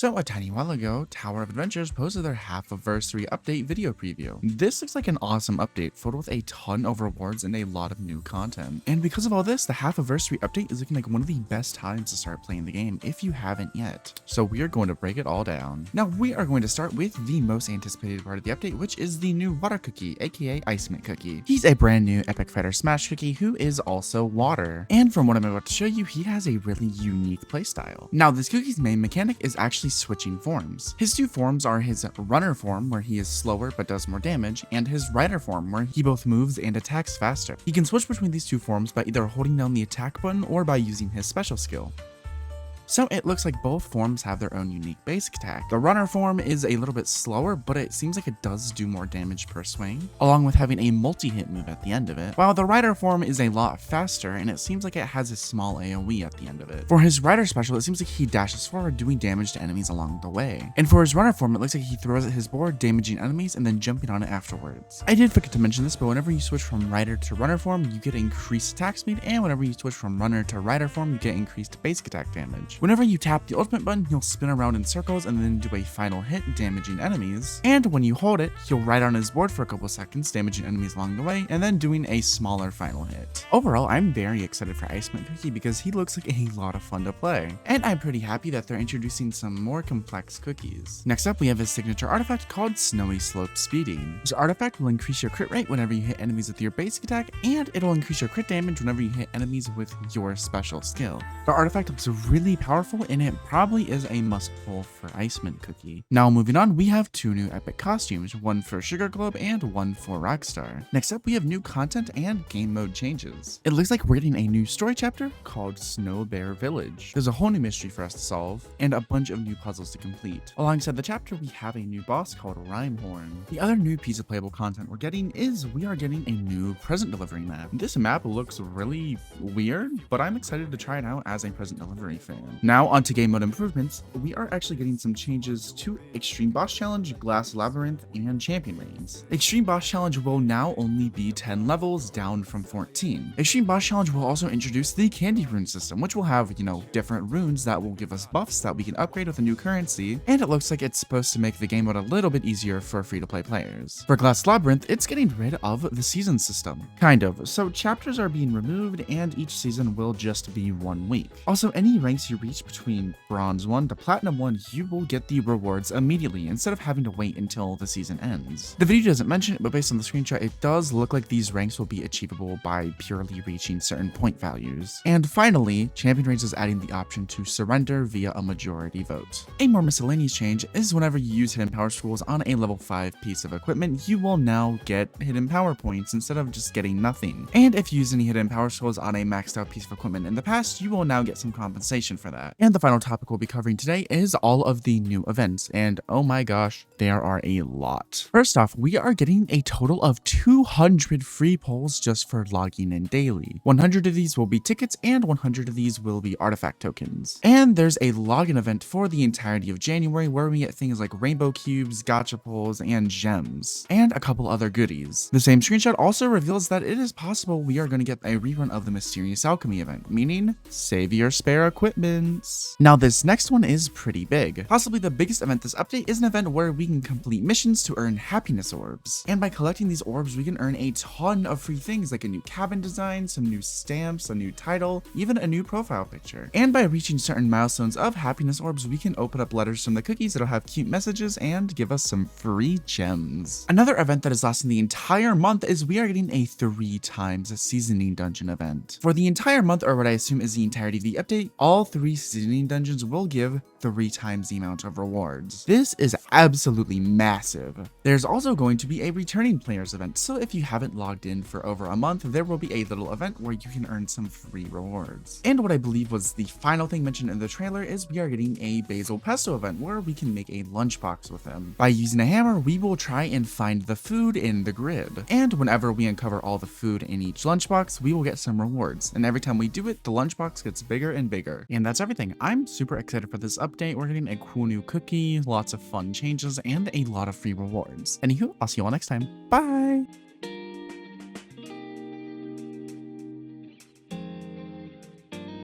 So a tiny while ago, Tower of Adventures posted their Halfiversary update video preview. This looks like an awesome update filled with a ton of rewards and a lot of new content. And because of all this, the Halfiversary update is looking like one of the best times to start playing the game if you haven't yet. So we are going to break it all down. Now we are going to start with the most anticipated part of the update, which is the new water cookie, aka Ice Mint Cookie. He's a brand new Epic Fighter Smash cookie who is also water. And from what I'm about to show you, he has a really unique playstyle. Now this cookie's main mechanic is actually switching forms. His two forms are his runner form, where he is slower but does more damage, and his rider form, where he both moves and attacks faster. He can switch between these two forms by either holding down the attack button or by using his special skill. So it looks like both forms have their own unique basic attack. The runner form is a little bit slower, but it seems like it does do more damage per swing, along with having a multi-hit move at the end of it, while the rider form is a lot faster, and it seems like it has a small AoE at the end of it. For his rider special, it seems like he dashes forward, doing damage to enemies along the way. And for his runner form, it looks like he throws at his board, damaging enemies, and then jumping on it afterwards. I did forget to mention this, but whenever you switch from rider to runner form, you get increased attack speed, and whenever you switch from runner to rider form, you get increased basic attack damage. Whenever you tap the ultimate button, he'll spin around in circles and then do a final hit, damaging enemies. And when you hold it, he'll ride on his board for a couple seconds, damaging enemies along the way, and then doing a smaller final hit. Overall, I'm very excited for Ice Mint Cookie because he looks like a lot of fun to play. And I'm pretty happy that they're introducing some more complex cookies. Next up, we have his signature artifact called Snowy Slope Speeding. This artifact will increase your crit rate whenever you hit enemies with your basic attack, and it'll increase your crit damage whenever you hit enemies with your special skill. The artifact looks really powerful, and it probably is a must pull for Ice Mint Cookie. Now moving on, we have two new epic costumes, one for Sugar Globe and one for Rockstar. Next up, we have new content and game mode changes. It looks like we're getting a new story chapter called Snow Bear Village. There's a whole new mystery for us to solve and a bunch of new puzzles to complete. Alongside the chapter, we have a new boss called Rhymehorn. The other new piece of playable content we're getting is we are getting a new present delivery map. This map looks really weird, but I'm excited to try it out as a present delivery fan. Now onto game mode improvements, we are actually getting some changes to Extreme Boss Challenge, Glass Labyrinth, and Champion Reigns. Extreme Boss Challenge will now only be 10 levels, down from 14. Extreme Boss Challenge will also introduce the Candy Rune system, which will have, different runes that will give us buffs that we can upgrade with a new currency, and it looks like it's supposed to make the game mode a little bit easier for free-to-play players. For Glass Labyrinth, it's getting rid of the season system. Kind of. So chapters are being removed, and each season will just be 1 week. Also, any ranks you reach between Bronze 1 to Platinum 1, you will get the rewards immediately instead of having to wait until the season ends. The video doesn't mention it, but based on the screenshot, it does look like these ranks will be achievable by purely reaching certain point values. And finally, Champion Reigns is adding the option to surrender via a majority vote. A more miscellaneous change is whenever you use hidden power scrolls on a level 5 piece of equipment, you will now get hidden power points instead of just getting nothing. And if you use any hidden power scrolls on a maxed out piece of equipment in the past, you will now get some compensation for that. And the final topic we'll be covering today is all of the new events, and oh my gosh, there are a lot. First off, we are getting a total of 200 free polls just for logging in daily. 100 of these will be tickets, and 100 of these will be artifact tokens. And there's a login event for the entirety of January where we get things like rainbow cubes, gacha pulls, and gems, and a couple other goodies. The same screenshot also reveals that it is possible we are going to get a rerun of the Mysterious Alchemy event, meaning save your spare equipments. Now this next one is pretty big. Possibly the biggest event this update is an event where we can complete missions to earn happiness orbs. And by collecting these orbs, we can earn a ton of free things like a new cabin design, some new stamps, a new title, even a new profile picture. And by reaching certain milestones of happiness orbs, we can open up letters from the cookies that'll have cute messages and give us some free gems. Another event that is lasting the entire month is we are getting a 3 times seasoning dungeon event. For the entire month, or what I assume is the entirety of the update, all 3 seasoning dungeons will give 3 times the amount of rewards. This is absolutely massive. There's also going to be a returning players event, so if you haven't logged in for over a month, there will be a little event where you can earn some free rewards. And what I believe was the final thing mentioned in the trailer is we are getting a basil pesto event where we can make a lunchbox with them. By using a hammer, we will try and find the food in the grid. And whenever we uncover all the food in each lunchbox, we will get some rewards. And every time we do it, the lunchbox gets bigger and bigger. And that's everything. I'm super excited for this update. We're getting a cool new cookie, lots of fun changes, and a lot of free rewards. Anywho, I'll see you all next time. Bye!